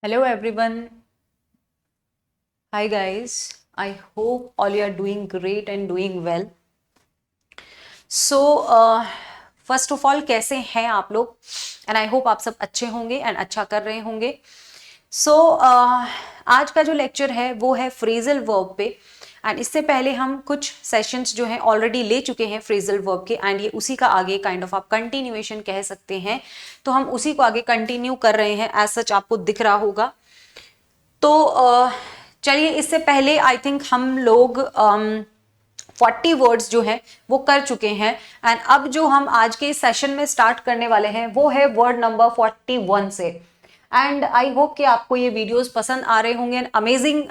Hello everyone. Hi guys. I hope all you are doing great and doing well. So first of all कैसे हैं आप लोग? And I hope आप सब अच्छे होंगे and अच्छा कर रहे होंगे. So आज का जो लेक्चर है वो है फ्रेजल वर्ब पे. एंड इससे पहले हम कुछ सेशंस जो हैं ऑलरेडी ले चुके हैं फ्रेजल वर्ब के एंड ये उसी का आगे काइंड ऑफ आप कंटिन्यूएशन कह सकते हैं. तो हम उसी को आगे कंटिन्यू कर रहे हैं. एज सच आपको दिख रहा होगा. तो चलिए इससे पहले आई थिंक हम लोग 40 वर्ड्स जो हैं वो कर चुके हैं. एंड अब जो हम आज के सेशन में स्टार्ट करने वाले हैं वो है वर्ड नंबर 41 से. एंड आई होप कि आपको ये वीडियोस पसंद आ रहे होंगे एंड अमेजिंग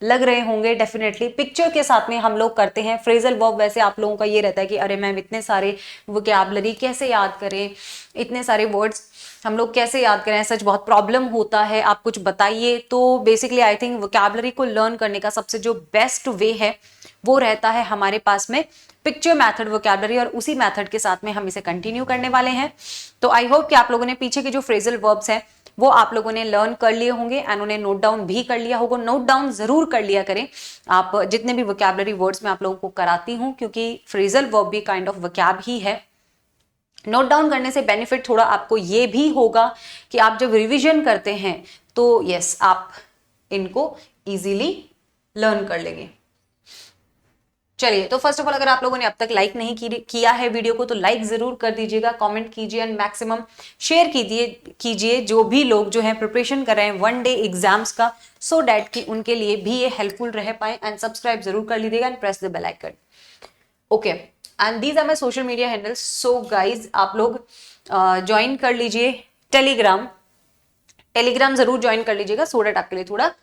लग रहे होंगे. डेफिनेटली पिक्चर के साथ में हम लोग करते हैं फ्रेजल वर्ब. वैसे आप लोगों का ये रहता है कि अरे मैम इतने सारे वोकैबुलरी कैसे याद करें, इतने सारे वर्ड्स हम लोग कैसे याद करें, सच बहुत प्रॉब्लम होता है, आप कुछ बताइए. तो बेसिकली आई थिंक वोकैबुलरी को लर्न करने का सबसे जो बेस्ट वे है वो रहता है हमारे पास में पिक्चर मेथड वोकैबुलरी, और उसी मेथड के साथ में हम इसे कंटिन्यू करने वाले हैं. तो आई होप कि आप लोगों ने पीछे के जो फ्रेजल वर्ब्स हैं वो आप लोगों ने लर्न कर लिए होंगे एंड उन्हें नोट डाउन भी कर लिया होगा. नोट डाउन जरूर कर लिया करें आप जितने भी वोकैबुलरी वर्ड्स मैं आप लोगों को कराती हूँ, क्योंकि फ्रेजल वर्ब भी काइंड ऑफ वोकैब ही है. नोट डाउन करने से बेनिफिट थोड़ा आपको ये भी होगा कि आप जब रिवीजन करते हैं तो यस आप इनको इजीली लर्न कर लेंगे. चलिए, तो फर्स्ट ऑफ ऑल अगर आप लोगों ने अब तक लाइक नहीं किया है वीडियो को तो लाइक जरूर कर दीजिएगा, कमेंट कीजिए एंड मैक्सिमम शेयर कीजिए जो भी लोग जो हैं प्रिपरेशन कर रहे हैं वन डे एग्जाम्स का, सो डैट कि उनके लिए भी ये हेल्पफुल रह पाए. एंड सब्सक्राइब जरूर कर लीजिएगा and press the bell icon. Okay, and these are my social media handles. So guys आप लोग ज्वाइन कर लीजिए टेलीग्राम जरूर ज्वाइन कर लीजिएगा सो डैट आपके लिए थोड़ा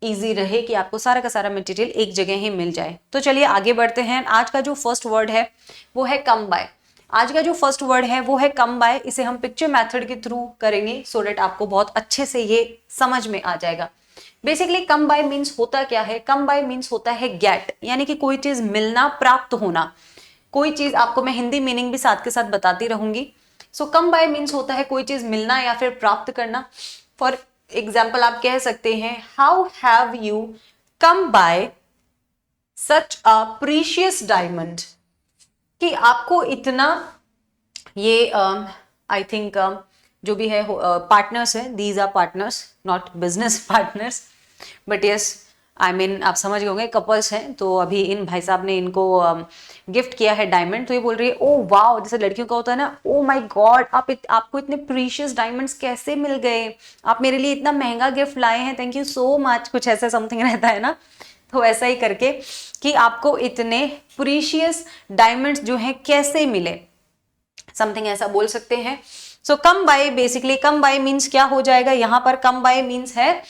इजी रहे कि आपको सारा का सारा मटेरियल एक जगह ही मिल जाए. तो चलिए आगे बढ़ते हैं. आज का जो फर्स्ट वर्ड है वो है कम बाय. आज का जो फर्स्ट वर्ड है वो है कम बाय. इसे हम पिक्चर मेथड के थ्रू करेंगे सो डैट आपको बहुत अच्छे से ये समझ में आ जाएगा. बेसिकली कम बाय मीन्स होता क्या है? कम बाय मीन्स होता है गेट, यानी कि कोई चीज मिलना, प्राप्त होना. कोई चीज आपको मैं हिंदी मीनिंग भी साथ के साथ बताती रहूंगी. सो कम बाय मीन्स होता है कोई चीज मिलना या फिर प्राप्त करना. फॉर एग्जाम्पल आप कह सकते हैं how have you come by such a precious diamond. कि आपको इतना ये आई थिंक जो भी है पार्टनर्स है, these are partners not business partners, but yes I mean आप समझ गए होंगे कपल्स हैं. तो अभी इन भाई साहब ने इनको गिफ्ट किया है डायमंड. तो ये बोल रही है ओ वाओ, जैसे लड़कियों का होता है ना, ओ माय गॉड आपको इतने प्रीशियस डायमंड्स कैसे मिल गए, आप मेरे लिए इतना महंगा गिफ्ट लाए हैं, थैंक यू सो मच. कुछ ऐसा समथिंग रहता है ना. तो ऐसा ही करके कि आपको इतने प्रीशियस डायमंड्स जो हैं कैसे मिले, समथिंग ऐसा बोल सकते हैं. So come by, basically come by means क्या हो जाएगा यहाँ पर? कम बाय मीन्स है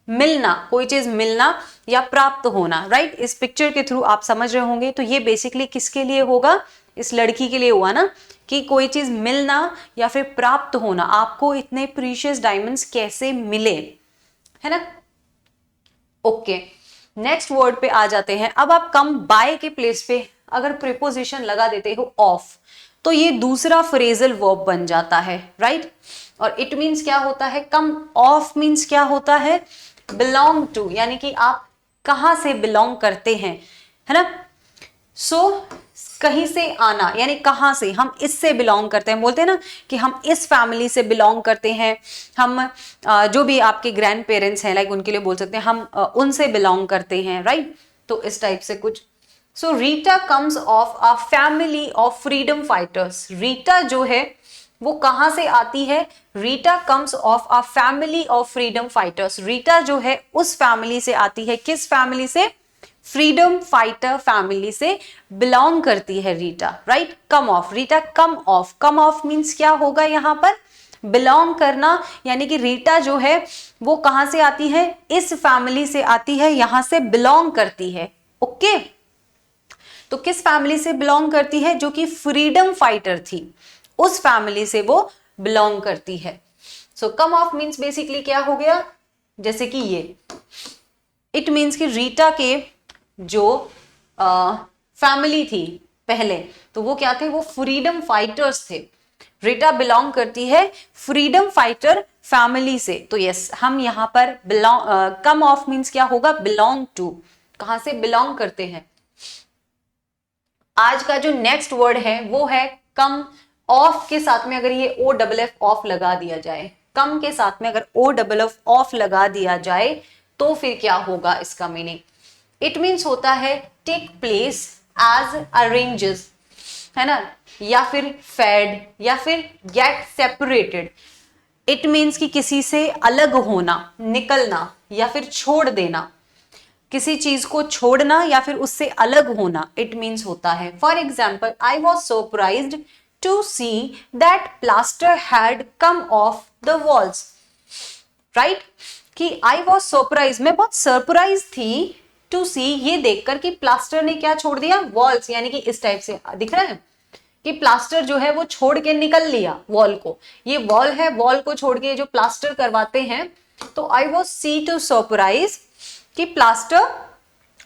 मिलना, कोई चीज मिलना या प्राप्त होना. राइट, इस पिक्चर के थ्रू आप समझ रहे होंगे. तो ये बेसिकली किसके लिए होगा? इस लड़की के लिए हुआ ना, कि कोई चीज मिलना या फिर प्राप्त होना. आपको इतने प्रीशियस डायमंड्स कैसे मिले, है ना. ओके, नेक्स्ट वर्ड पे आ जाते हैं. अब आप कम बाय के प्लेस पे अगर प्रीपोजिशन लगा देते हो ऑफ, तो ये दूसरा फ्रेजल वर्ब बन जाता है. राइट, और इट मीन्स क्या होता है? कम ऑफ मीन्स क्या होता है? बिलोंग टू, यानी कि आप कहां से बिलोंग करते हैं, है ना. सो कहीं से आना, यानी कहां से, हम इससे बिलोंग करते हैं. बोलते हैं ना कि हम इस फैमिली से बिलोंग करते हैं. हम जो भी आपके ग्रैंड पेरेंट्स हैं लाइक उनके लिए बोल सकते हैं हम उनसे बिलोंग करते हैं. राइट, तो इस टाइप से कुछ. So Rita comes of a family of freedom fighters. Rita जो है वो कहां से आती है? Rita comes of a family of freedom fighters. Rita जो है उस फैमिली से आती है. किस फैमिली से? फ्रीडम फाइटर फैमिली से बिलोंग करती है Rita. Right, come of, Rita come of. Come of means क्या होगा यहाँ पर? बिलोंग करना, यानी कि रीटा जो है वो कहां से आती है? इस फैमिली से आती है, यहां से बिलोंग करती है. ओके, तो किस फैमिली से बिलोंग करती है? जो कि फ्रीडम फाइटर थी, उस फैमिली से वो बिलोंग करती है. सो कम ऑफ मीन्स बेसिकली क्या हो गया? जैसे कि ये इट मीन्स कि रीटा के जो फैमिली थी पहले, तो वो क्या थे? वो फ्रीडम फाइटर्स थे. रीटा बिलोंग करती है फ्रीडम फाइटर फैमिली से। तो यस, हम यहां पर बिलोंग, कम ऑफ मीन्स क्या होगा, बिलोंग टू, कहां से बिलोंग करते हैं। आज का जो नेक्स्ट वर्ड है वो है कम। ऑफ के साथ में अगर ये ओ डबल एफ ऑफ लगा दिया जाए, कम के साथ में अगर ओ डबल एफ ऑफ लगा दिया जाए तो फिर क्या होगा इसका मीनिंग। इट मीन्स होता है टेक प्लेस एज अरेंजेस, है ना, या फिर फेड, या फिर गेट सेपरेटेड। इट मीन्स कि किसी से अलग होना, निकलना, या फिर छोड़ देना, किसी चीज को छोड़ना या फिर उससे अलग होना, इट मीन्स होता है। For example, I was surprised to see that plaster had come off the walls, right, कि आई वॉज सरप्राइज, मैं बहुत सरप्राइज थी, टू सी, ये देखकर कि प्लास्टर ने क्या छोड़ दिया, वॉल्स, यानी कि इस टाइप से दिख रहा है कि प्लास्टर जो है वो छोड़ के निकल लिया वॉल को। ये वॉल है, वॉल को छोड़ के जो प्लास्टर करवाते हैं, तो I was see to surprise कि plaster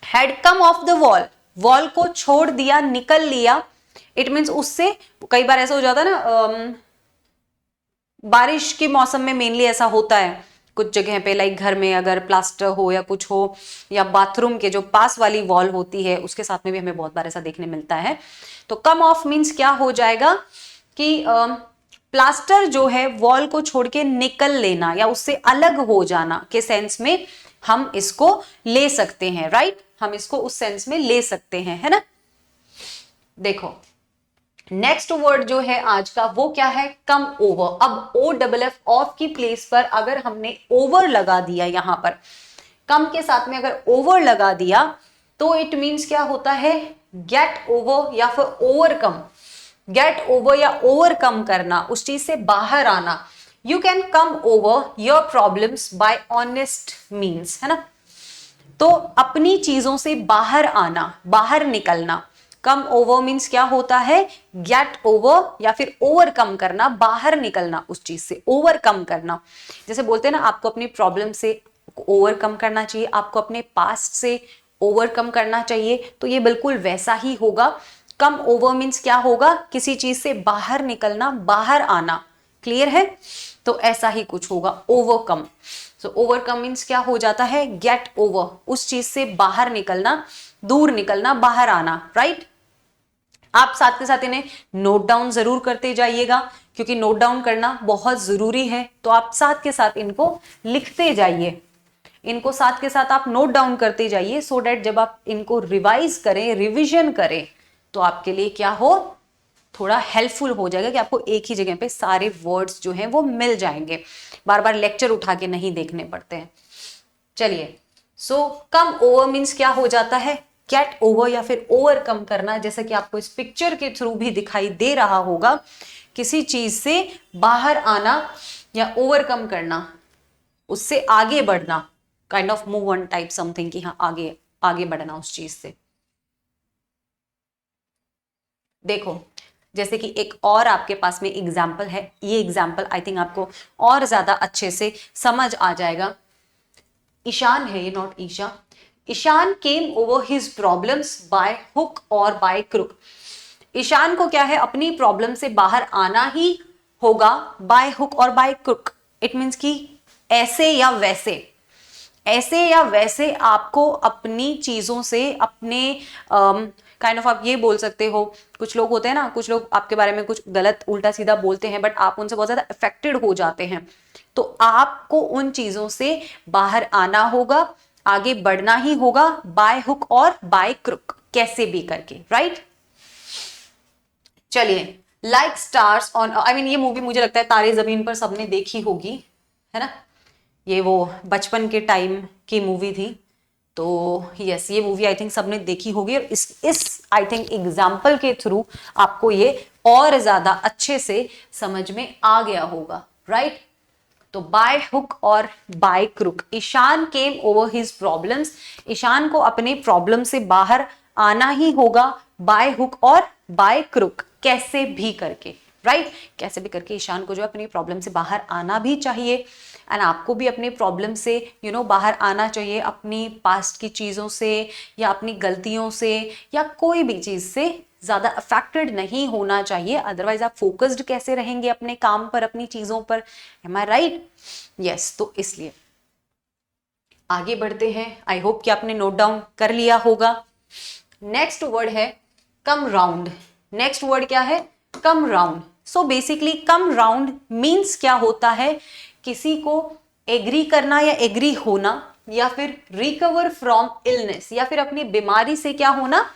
had come off the wall, wall को छोड़ दिया, निकल लिया। इट मीन्स उससे कई बार ऐसा हो जाता है ना, बारिश के मौसम में मेनली ऐसा होता है कुछ जगह पे, लाइक घर में अगर प्लास्टर हो या कुछ हो, या बाथरूम के जो पास वाली वॉल होती है उसके साथ में भी हमें बहुत बार ऐसा देखने मिलता है। तो कम ऑफ मीन्स क्या हो जाएगा कि प्लास्टर जो है वॉल को छोड़ के निकल लेना या उससे अलग हो जाना के सेंस में हम इसको ले सकते हैं, राइट, हम इसको उस सेंस में ले सकते हैं, है ना। देखो नेक्स्ट वर्ड जो है आज का वो क्या है, कम ओवर। अब ओ डबल एफ ऑफ की प्लेस पर अगर हमने ओवर लगा दिया, यहां पर कम के साथ में अगर ओवर लगा दिया तो इट मीन्स क्या होता है, गेट ओवर या फिर ओवरकम। गेट ओवर या ओवरकम करना, उस चीज से बाहर आना। You can come over your problems bye honest means, है ना। तो अपनी चीजों से बाहर आना, बाहर निकलना। कम ओवर मीन्स क्या होता है, गेट ओवर या फिर ओवरकम करना, बाहर निकलना उस चीज से, ओवरकम करना। जैसे बोलते हैं ना, आपको अपनी प्रॉब्लम से ओवरकम करना चाहिए, आपको अपने पास्ट से ओवरकम करना चाहिए, तो ये बिल्कुल वैसा ही होगा। कम ओवर मीन्स क्या होगा, किसी चीज से बाहर निकलना, बाहर आना। क्लियर है, तो ऐसा ही कुछ होगा, ओवरकम। सो ओवरकम मीन्स क्या हो जाता है, गेट ओवर, उस चीज से बाहर निकलना, दूर निकलना, बाहर आना, राइट। आप साथ के साथ इन्हें नोट डाउन जरूर करते जाइएगा, क्योंकि नोट डाउन करना बहुत जरूरी है। तो आप साथ के साथ इनको लिखते जाइए, इनको साथ के साथ आप नोट डाउन करते जाइए, सो डैट जब आप इनको रिवाइज करें, रिविजन करें, तो आपके लिए क्या हो, थोड़ा हेल्पफुल हो जाएगा कि आपको एक ही जगह पे सारे वर्ड्स जो हैं वो मिल जाएंगे, बार बार लेक्चर उठा के नहीं देखने पड़ते हैं। चलिए, सो कम ओवर मीन्स क्या हो जाता है, गेट ओवर या फिर ओवरकम करना। जैसा कि आपको इस पिक्चर के थ्रू भी दिखाई दे रहा होगा, किसी चीज से बाहर आना या ओवरकम करना, उससे आगे बढ़ना, kind of move on type something, कि हाँ आगे आगे बढ़ना उस चीज से। देखो जैसे कि एक और आपके पास में एग्जाम्पल है, ये एग्जाम्पल आई थिंक आपको और ज्यादा अच्छे से समझ आ जाएगा। ईशान है ये, not Isha. Ishaan came over his problems by hook और बाय क्रुक। ईशान को क्या है, अपनी प्रॉब्लम से बाहर आना ही होगा, बाय हुक और बाय क्रुक। इट मीन्स कि ऐसे या वैसे, ऐसे या वैसे आपको अपनी चीजों से, अपने काइंड ऑफ आप ये बोल सकते हो, कुछ लोग होते हैं ना, कुछ लोग आपके बारे में कुछ गलत उल्टा सीधा बोलते हैं, बट आप उनसे बहुत ज्यादा अफेक्टेड हो जाते हैं। तो आपको उन चीजों से बाहर आना होगा, आगे बढ़ना ही होगा, बाय हुक और बाय क्रुक, कैसे भी करके, राइट। चलिए, like stars on, I mean ये मूवी मुझे लगता है तारे जमीन पर सबने देखी होगी, है ना। ये वो बचपन के टाइम की मूवी थी, तो यस ये मूवी आई थिंक सबने देखी होगी। और इस आई थिंक एग्जाम्पल के थ्रू आपको ये और ज्यादा अच्छे से समझ में आ गया होगा, राइट। तो बाय हुक और by crook, Ishaan came over his problems, Ishaan को अपने प्रॉब्लम से बाहर आना ही होगा, बाय हुक और बाय क्रुक, कैसे भी करके, राइट। कैसे भी करके ईशान को जो अपनी प्रॉब्लम से बाहर आना भी चाहिए, एंड आपको भी अपने प्रॉब्लम से बाहर आना चाहिए, अपनी पास्ट की चीज़ों से या अपनी गलतियों से या कोई भी चीज़ से ज्यादा अफेक्टेड नहीं होना चाहिए, अदरवाइज आप फोकस्ड कैसे रहेंगे अपने काम पर, अपनी चीजों पर, एम आई राइट? यस, तो इसलिए आगे बढ़ते हैं। आई होप कि आपने नोट डाउन कर लिया होगा। नेक्स्ट वर्ड है कम राउंड। नेक्स्ट वर्ड क्या है? Come round. So basically come round means क्या होता है? किसी को एग्री करना या एग्री होना, या फिर रिकवर फ्रॉम इलनेस, या फिर अपनी बीमारी से क्या होना?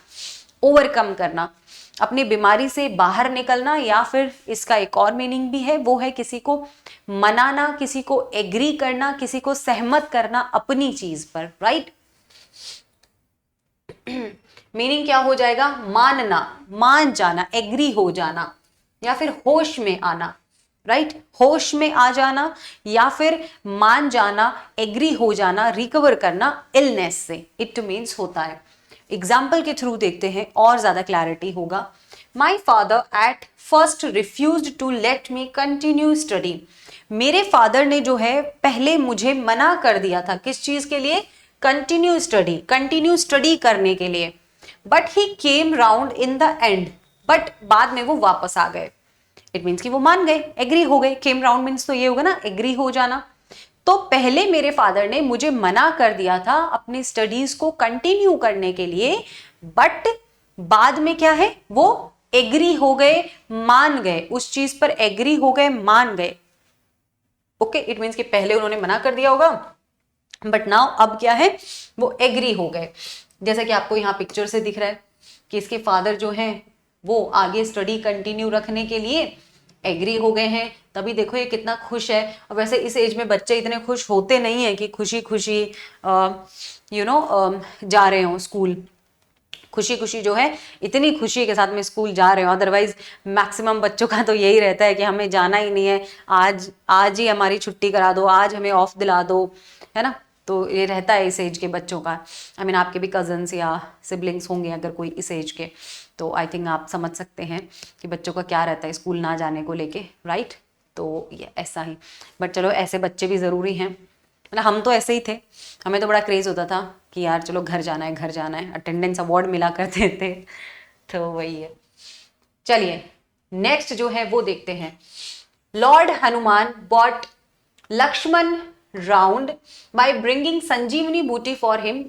ओवरकम करना, अपनी बीमारी से बाहर निकलना, या फिर इसका एक और मीनिंग भी है, वो है किसी को मनाना, किसी को एग्री करना, किसी को सहमत करना अपनी चीज पर, राइट? मीनिंग क्या हो जाएगा? मानना, मान जाना, एग्री हो जाना, या फिर होश में आना, राइट? होश में आ जाना या फिर मान जाना, एग्री हो जाना, रिकवर करना इलनेस से, इट मीन्स होता है। एग्जाम्पल के थ्रू देखते हैं और ज्यादा क्लैरिटी होगा। My father at first refused to let me continue study. मेरे फादर ने जो है पहले मुझे मना कर दिया था, किस चीज के लिए? कंटिन्यू स्टडी करने के लिए। But he came round in the end, but बाद में वो वापस आ गए। इट मीन्स कि वो मान गए, एग्री हो गए। केम राउंड मीन्स तो ये होगा ना, एग्री हो जाना। तो पहले मेरे फादर ने मुझे मना कर दिया था अपनी स्टडीज को कंटिन्यू करने के लिए, बट बाद में क्या है? वो एग्री हो गए, मान गए, उस चीज पर एग्री हो गए, मान गए। ओके, इट मीन्स कि पहले उन्होंने मना कर दिया होगा, बट नाउ अब क्या है? वो एग्री हो गए। जैसा कि आपको यहाँ पिक्चर से दिख रहा है कि इसके फादर जो हैं वो आगे स्टडी कंटिन्यू रखने के लिए एग्री हो गए हैं, तभी देखो ये कितना खुश है। और वैसे इस एज में बच्चे इतने खुश होते नहीं है कि खुशी खुशी जा रहे हो स्कूल, खुशी खुशी जो है इतनी खुशी के साथ में स्कूल जा रहे हो। अदरवाइज मैक्सिमम बच्चों का तो यही रहता है कि हमें जाना ही नहीं है, आज ही हमारी छुट्टी करा दो, आज हमें ऑफ दिला दो, है ना? तो ये रहता है इस एज के बच्चों का। आई मीन आपके भी कजन्स या सिबलिंग्स होंगे अगर कोई इस एज के, तो आई थिंक आप समझ सकते हैं कि बच्चों का क्या रहता है स्कूल ना जाने को लेके, राइट? तो ये ऐसा ही। बट चलो, ऐसे बच्चे भी ज़रूरी हैं। मतलब हम तो ऐसे ही थे, हमें तो बड़ा क्रेज़ होता था कि यार चलो घर जाना है, घर जाना है, अटेंडेंस अवार्ड मिला करते थे। तो वही है। चलिए नेक्स्ट जो है वो देखते हैं। Lord Hanuman bought Lakshman round by bringing Sanjeevani booti for him.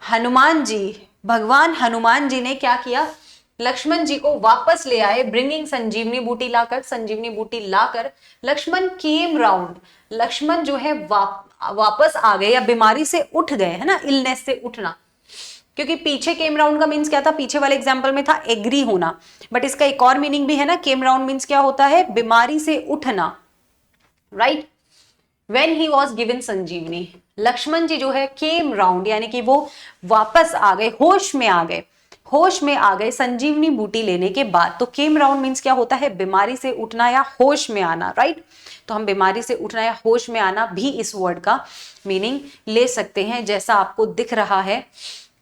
Hanuman ji, भगवान हनुमान जी ने क्या किया? लक्ष्मण जी को वापस ले आए, ब्रिंगिंग संजीवनी बूटी लाकर, संजीवनी बूटी लाकर। लक्ष्मण केम राउंड, लक्ष्मण जो है वापस आ गए या बीमारी से उठ गए, है ना? इलनेस से उठना, क्योंकि पीछे केम राउंड का मीन्स क्या था? पीछे वाले एग्जाम्पल में था एग्री होना, बट इसका एक और मीनिंग भी है ना। केम राउंड मीन्स क्या होता है? बीमारी से उठना, right? When he was given संजीवनी, लक्ष्मण जी जो है केम राउंड, यानी कि वो वापस आ गए, होश में आ गए, होश में आ गए संजीवनी बूटी लेने के बाद। तो केम राउंड मीन्स क्या होता है? बीमारी से उठना या होश में आना, राइट? तो हम बीमारी से उठना या होश में आना भी इस वर्ड का मीनिंग ले सकते हैं। जैसा आपको दिख रहा है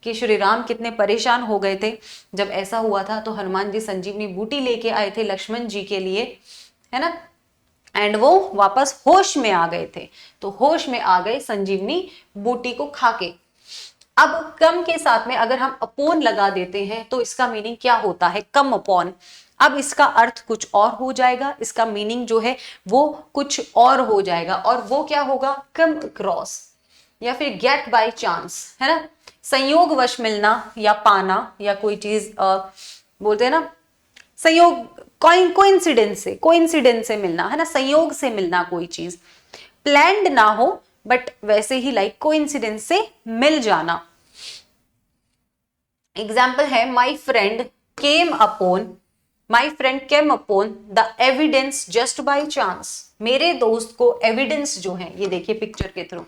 कि श्री राम कितने परेशान हो गए थे जब ऐसा हुआ था, तो हनुमान जी संजीवनी बूटी लेके आए थे लक्ष्मण जी के लिए, है ना? एंड वो वापस होश में आ गए थे। तो होश में आ गए संजीवनी बूटी को खाके। अब कम के साथ में अगर हम अपॉन लगा देते हैं तो इसका मीनिंग क्या होता है? Come upon. अब इसका अर्थ कुछ और हो जाएगा, इसका मीनिंग जो है वो कुछ और हो जाएगा, और वो क्या होगा? कम अक्रॉस या फिर गेट बाय चांस, है ना? संयोगवश मिलना या पाना, या कोई चीज बोलते हैं ना संयोग, कोइंसिडेंस से मिलना, है ना? संयोग से मिलना कोई चीज, प्लान्ड ना हो बट वैसे ही लाइक कोइंसिडेंस से मिल जाना। एग्जाम्पल है my friend came upon the evidence just by chance. मेरे दोस्त को एविडेंस जो है, ये देखिए पिक्चर के थ्रू,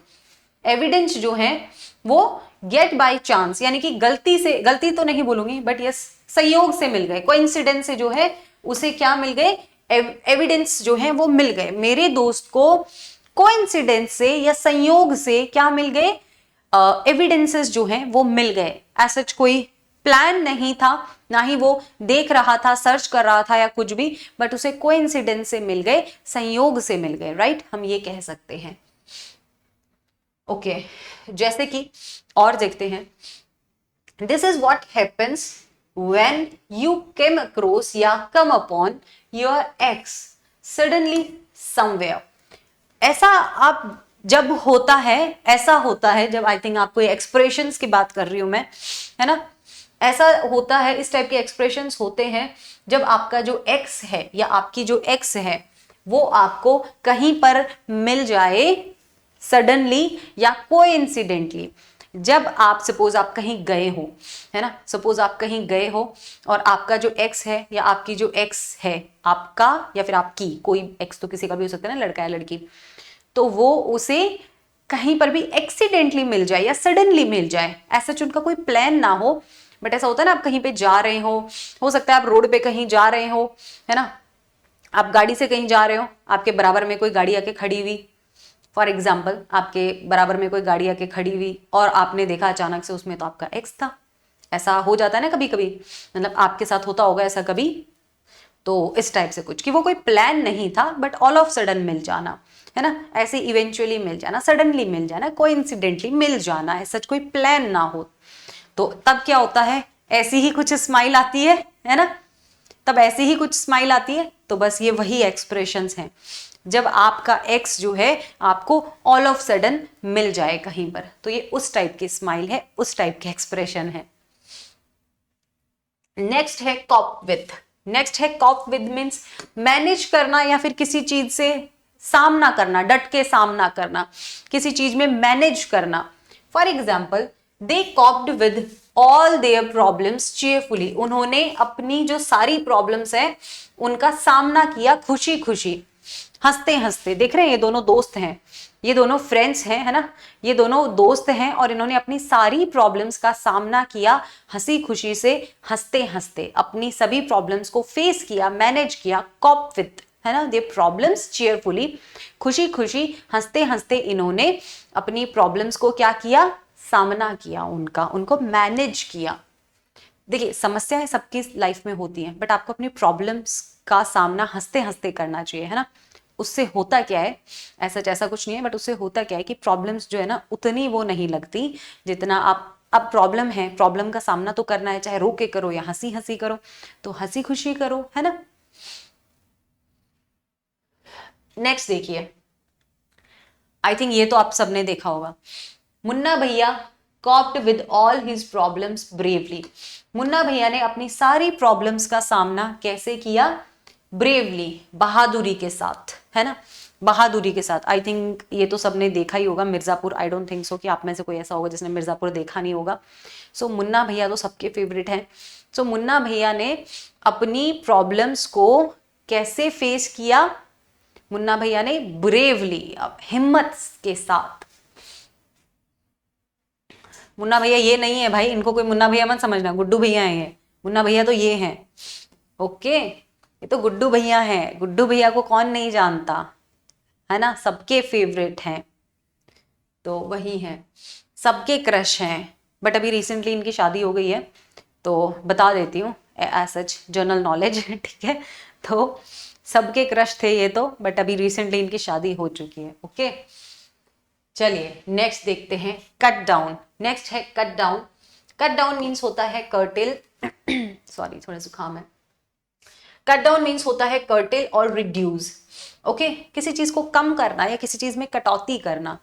एविडेंस जो है वो गेट बाय चांस, यानी कि गलती तो नहीं बोलूंगी बट यस संयोग से मिल गए, कोइंसिडेंस से जो है उसे क्या मिल गए? एविडेंस जो है वो मिल गए। मेरे दोस्त को कोइंसिडेंस से या संयोग से क्या मिल गए? एविडेंसेस जो हैं वो मिल गए। ऐसा कोई प्लान नहीं था, ना ही वो देख रहा था, सर्च कर रहा था या कुछ भी, बट उसे कोइंसिडेंस से मिल गए, संयोग से मिल गए, राइट? हम ये कह सकते हैं। ओके, जैसे कि और देखते हैं। This is what happens when you came across या come upon your ex suddenly somewhere। ऐसा आप जब होता है, ऐसा होता है जब, आई थिंक आपको ये एक्सप्रेशंस की बात कर रही हूं मैं, है ना, ऐसा होता है, इस टाइप के एक्सप्रेशंस होते हैं जब आपका जो एक्स है या आपकी जो एक्स है वो आपको कहीं पर मिल जाए सडनली या कोइंसिडेंटली। जब आप सपोज आप कहीं गए हो, है ना, सपोज आप कहीं गए हो और आपका जो एक्स है या आपकी जो एक्स है, आपका या फिर आपकी, कोई एक्स तो किसी का भी हो सकता है ना, लड़का या लड़की, तो वो उसे कहीं पर भी एक्सीडेंटली मिल जाए या सडनली मिल जाए, ऐसा उनका कोई प्लान ना हो, बट ऐसा होता है ना, आप कहीं पे जा रहे हो सकता है आप रोड पे कहीं जा रहे हो, है ना, आप गाड़ी से कहीं जा रहे हो, आपके बराबर में कोई गाड़ी आके खड़ी हुई, फॉर एग्जाम्पल आपके बराबर में कोई गाड़ी आके खड़ी हुई और आपने देखा अचानक से उसमें तो आपका एक्स था। ऐसा हो जाता है ना कभी कभी, मतलब आपके साथ होता होगा ऐसा कभी, तो इस टाइप से कुछ कि वो कोई प्लान नहीं था बट ऑल ऑफ सडन मिल जाना, है ना, ऐसे इवेंचुअली मिल जाना, सडनली मिल जाना, कोइंसिडेंटली मिल जाना, ऐसा कोई प्लान ना हो, तो तब क्या होता है, ऐसी ही कुछ स्माइल आती है ना, तब ऐसी ही कुछ स्माइल आती है। तो बस ये वही एक्सप्रेशंस हैं जब आपका एक्स जो है आपको ऑल ऑफ सडन मिल जाए कहीं पर, तो ये उस टाइप की स्माइल है, उस टाइप के एक्सप्रेशन है। नेक्स्ट है कॉप विथ। नेक्स्ट है कॉप विथ मीन्स मैनेज करना या फिर किसी चीज से सामना करना, डट के सामना करना, किसी चीज में मैनेज करना। For example they coped with all their problems cheerfully. उन्होंने अपनी जो सारी प्रॉब्लम्स है उनका सामना किया खुशी खुशी, हंसते हंसते। देख रहे हैं ये दोनों दोस्त हैं, ये दोनों फ्रेंड्स हैं, है ना, ये दोनों दोस्त हैं और इन्होंने अपनी सारी प्रॉब्लम्स का सामना किया हंसी खुशी से, हंसते हंसते अपनी सभी प्रॉब्लम्स को फेस किया, मैनेज किया, कॉप विथ, है ना, दे प्रॉब्लम्स चीयरफुली, खुशी खुशी हंसते हंसते इन्होंने अपनी प्रॉब्लम्स को क्या किया, सामना किया, उनको मैनेज किया। देखिए समस्याएं सबकी लाइफ में होती हैं बट आपको अपनी प्रॉब्लम्स का सामना हंसते हंसते करना चाहिए, है ना। उससे होता क्या है, ऐसा कुछ नहीं है बट उससे होता क्या है कि प्रॉब्लम्स जो है ना उतनी वो नहीं लगती जितना आप, अब प्रॉब्लम है, प्रॉब्लम का सामना तो करना है, चाहे रो के करो या हंसी हंसी करो, तो हंसी खुशी करो, है ना। नेक्स्ट देखिए, आई थिंक ये तो आप सबने देखा होगा, Munna Bhaiya coped with all his problems bravely. Munna Bhaiya ने अपनी सारी प्रॉब्लम्स का सामना कैसे किया, ब्रेवली, बहादुरी के साथ, है ना, बहादुरी के साथ। आई थिंक ये तो सबने देखा ही होगा Mirzapur, I don't think so कि आप में से कोई ऐसा होगा जिसने मिर्जापुर देखा नहीं होगा। सो मुन्ना भैया तो सबके फेवरेट हैं। सो मुन्ना भैया ने अपनी प्रॉब्लम्स को कैसे फेस किया, मुन्ना भैया ने ब्रेवली, अब हिम्मत के साथ। मुन्ना भैया ये नहीं है भाई, इनको कोई मुन्ना भैया मत समझना, गुड्डू भैया है ये, मुन्ना भैया तो ये हैं, ओके, ये तो गुड्डू भैया हैं। गुड्डू भैया को कौन नहीं जानता, है ना, सबके फेवरेट हैं, तो वही हैं, सबके क्रश हैं। बट अभी रिसेंटली इनकी शादी हो गई है, तो बता देती हूँ एज सच जनरल नॉलेज, ठीक है। तो सबके क्रश थे ये तो, बट अभी रिसेंटली इनकी शादी हो चुकी है, ओके। चलिए नेक्स्ट देखते हैं, कट डाउन। नेक्स्ट है cut down. Cut down means होता है कर्टेल, सॉरी थोड़ा जुकाम है। कट डाउन मीन्स होता है कर्टेल और रिड्यूस, ओके, किसी चीज को कम करना या किसी चीज में कटौती करना।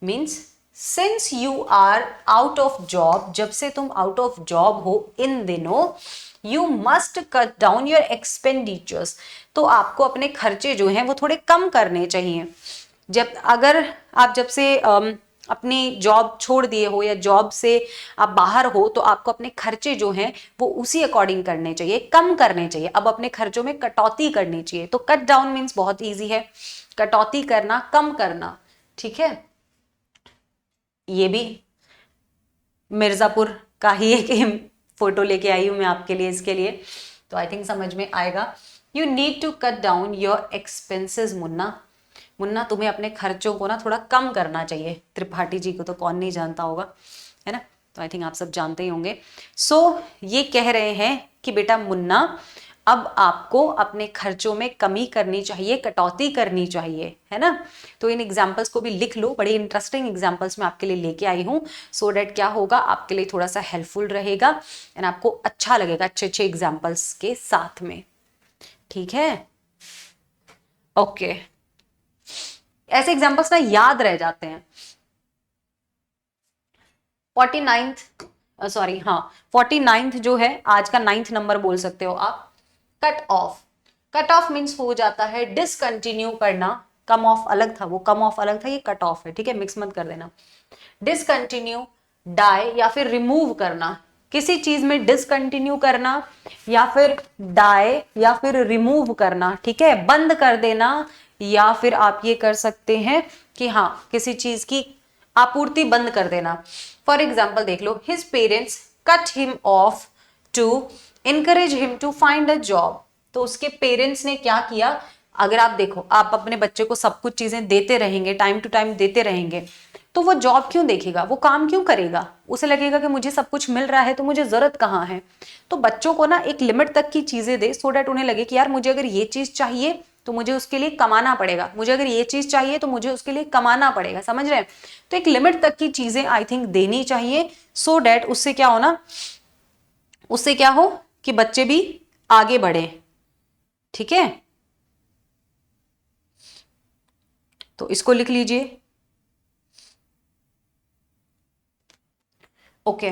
Means since you are out of job, जब से तुम आउट ऑफ जॉब हो इन दिनों, you must cut down your expenditures, तो आपको अपने खर्चे जो हैं वो थोड़े कम करने चाहिए। जब अगर आप जब से अपनी जॉब छोड़ दिए हो या जॉब से आप बाहर हो, तो आपको अपने खर्चे जो हैं वो उसी अकॉर्डिंग करने चाहिए, कम करने चाहिए, अब अपने खर्चों में कटौती करनी चाहिए। तो कट डाउन मीन्स बहुत इजी है, कटौती करना, कम करना, ठीक है। ये भी मिर्जापुर का ही एक फोटो लेके आई हूं मैं आपके लिए, इसके लिए, तो आई थिंक समझ में आएगा। You need to cut down your expenses Munna. Munna तुम्हें अपने खर्चों को ना थोड़ा कम करना चाहिए। त्रिपाठी जी को तो कौन नहीं जानता होगा, है ना, तो आई थिंक आप सब जानते ही होंगे। सो ये कह रहे हैं कि बेटा मुन्ना अब आपको अपने खर्चों में कमी करनी चाहिए, कटौती करनी चाहिए, है ना। तो इन एग्जाम्पल्स को भी लिख लो, बड़े इंटरेस्टिंग एग्जाम्पल्स मैं आपके लिए लेके आई हूँ, सो डेट क्या होगा, आपके लिए थोड़ा सा हेल्पफुल रहेगा एंड आपको अच्छा लगेगा अच्छे अच्छे एग्जाम्पल्स के साथ में, ठीक है। ओके, ऐसे एग्जाम्पल्स ना याद रह जाते हैं। 49th जो है आज का 9th नंबर बोल सकते हो आप, cut off. Cut off means हो जाता है डिसकंटिन्यू करना, कम ऑफ अलग था, वो कम ऑफ अलग था, ये कट ऑफ है, ठीक है, मिक्स मत कर देना। डिसकंटिन्यू, डाई या फिर रिमूव करना, किसी चीज में डिसकंटिन्यू करना या फिर डाई या फिर रिमूव करना, ठीक है, बंद कर देना, या फिर आप ये कर सकते हैं कि हाँ किसी चीज की आपूर्ति बंद कर देना। फॉर एग्जाम्पल देख लो, his parents cut him off to encourage him to find a job. तो उसके पेरेंट्स ने क्या किया, अगर आप देखो, आप अपने बच्चे को सब कुछ चीजें देते रहेंगे, टाइम टू टाइम देते रहेंगे, तो वो जॉब क्यों देखेगा, वो काम क्यों करेगा, उसे लगेगा कि मुझे सब कुछ मिल रहा है तो मुझे जरूरत कहाँ है। तो बच्चों को ना एक लिमिट तक की चीजें दे, सो डेट उन्हें लगे कि यार मुझे अगर ये चीज चाहिए तो मुझे उसके लिए कमाना पड़ेगा, मुझे अगर ये चीज चाहिए तो मुझे उसके लिए कमाना पड़ेगा, समझ रहे हैं। तो एक लिमिट तक की चीजें आई थिंक देनी चाहिए, सो डेट उससे क्या हो ना, उससे क्या हो कि बच्चे भी आगे बढ़े, ठीक है। तो इसको लिख लीजिए। ओके,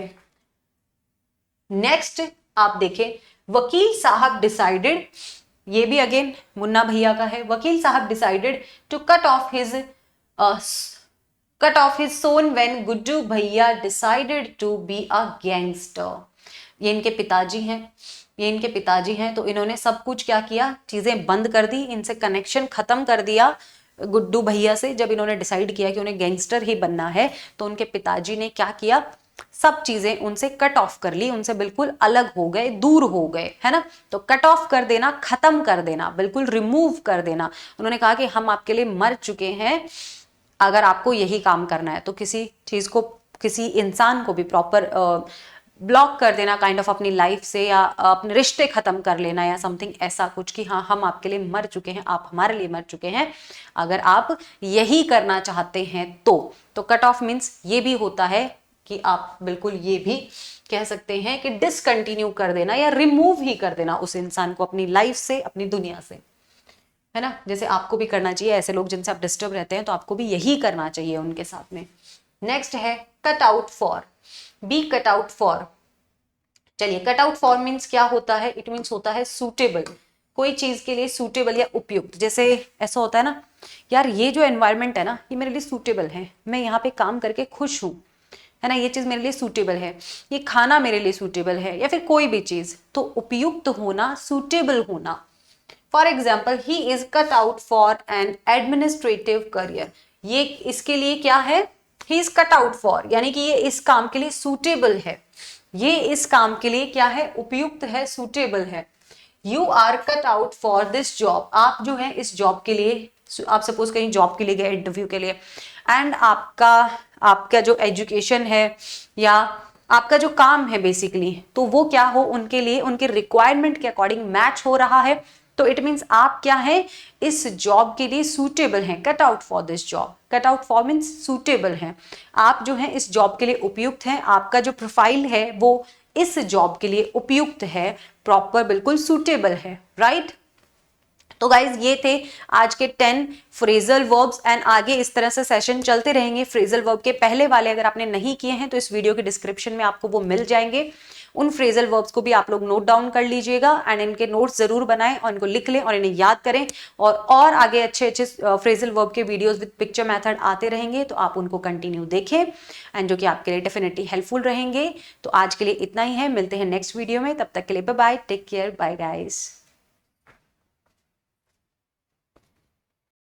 नेक्स्ट आप देखें, वकील साहब डिसाइडेड, ये भी अगेन मुन्ना भैया का है। Vakil Sahab decided to cut off his son when Guddu Bhaiya decided to be a gangster. ये इनके पिताजी हैं, ये इनके पिताजी हैं, तो इन्होंने सब कुछ क्या किया, चीजें बंद कर दी, इनसे कनेक्शन खत्म कर दिया गुड्डू भैया से। जब इन्होंने डिसाइड किया कि उन्हें गैंगस्टर ही बनना है, तो उनके पिताजी ने क्या किया, सब चीजें उनसे कट ऑफ कर ली, उनसे बिल्कुल अलग हो गए, दूर हो गए, है ना। तो कट ऑफ कर देना, खत्म कर देना, बिल्कुल रिमूव कर देना। उन्होंने कहा कि हम आपके लिए मर चुके हैं, अगर आपको यही काम करना है तो किसी चीज को, किसी इंसान को भी प्रॉपर ब्लॉक कर देना काइंड ऑफ अपनी लाइफ से, या अपने रिश्ते खत्म कर लेना या समथिंग ऐसा कुछ कि हाँ हम आपके लिए मर चुके हैं, आप हमारे लिए मर चुके हैं, अगर आप यही करना चाहते हैं तो कट ऑफ मीन्स ये भी होता है कि आप बिल्कुल ये भी कह सकते हैं कि डिसकंटिन्यू कर देना या रिमूव ही कर देना उस इंसान को अपनी लाइफ से, अपनी दुनिया से, है ना। जैसे आपको भी करना चाहिए, ऐसे लोग जिनसे आप डिस्टर्ब रहते हैं तो आपको भी यही करना चाहिए उनके साथ में। नेक्स्ट है cut out for, B cut out for. चलिए, कट आउट फॉर मीन्स क्या होता है, इट मीन्स होता है सूटेबल, कोई चीज के लिए सूटेबल या उपयुक्त। जैसे ऐसा होता है ना, यार ये जो एनवायरमेंट है ना ये मेरे लिए सूटेबल है, मैं यहाँ पे काम करके खुश हूँ, है ना, ये चीज मेरे लिए सूटेबल है, ये खाना मेरे लिए सूटेबल है, या फिर कोई भी चीज। तो उपयुक्त होना, सूटेबल होना। For example, he is cut out for an administrative career, ये इसके लिए क्या है, he is cut out for, यानी कि ये इस काम के लिए सूटेबल है, ये इस काम के लिए क्या है, उपयुक्त है, सूटेबल है। You are cut out for this job, आप जो है इस जॉब के लिए, आप सपोज कहीं जॉब के लिए गए, इंटरव्यू के लिए, एंड आपका जो एजुकेशन है या आपका जो काम है बेसिकली, तो वो क्या हो, उनके लिए, उनके रिक्वायरमेंट के अकॉर्डिंग मैच हो रहा है, तो इट मीन्स आप क्या है, इस जॉब के लिए सूटेबल हैं। Cut out for this job, cut out for means suitable हैं, आप जो है इस जॉब के लिए उपयुक्त हैं, आपका जो प्रोफाइल है वो इस जॉब के लिए उपयुक्त है, प्रॉपर, बिल्कुल सूटेबल है, राइट। तो गाइज ये थे आज के 10 फ्रेजल वर्ब्स, एंड आगे इस तरह से सेशन चलते रहेंगे। फ्रेजल वर्ब के पहले वाले अगर आपने नहीं किए हैं तो इस वीडियो के डिस्क्रिप्शन में आपको वो मिल जाएंगे, उन फ्रेजल वर्ब्स को भी आप लोग नोट डाउन कर लीजिएगा, एंड इनके नोट्स जरूर बनाएं और इनको लिख लें और इन्हें याद करें। और आगे अच्छे अच्छे फ्रेजल वर्ब के वीडियोस विद पिक्चर मेथड आते रहेंगे, तो आप उनको कंटिन्यू देखें, एंड जो कि आपके लिए डेफिनेटली हेल्पफुल रहेंगे। तो आज के लिए इतना ही है, मिलते हैं नेक्स्ट वीडियो में, तब तक के लिए bye bye, take care, bye guys.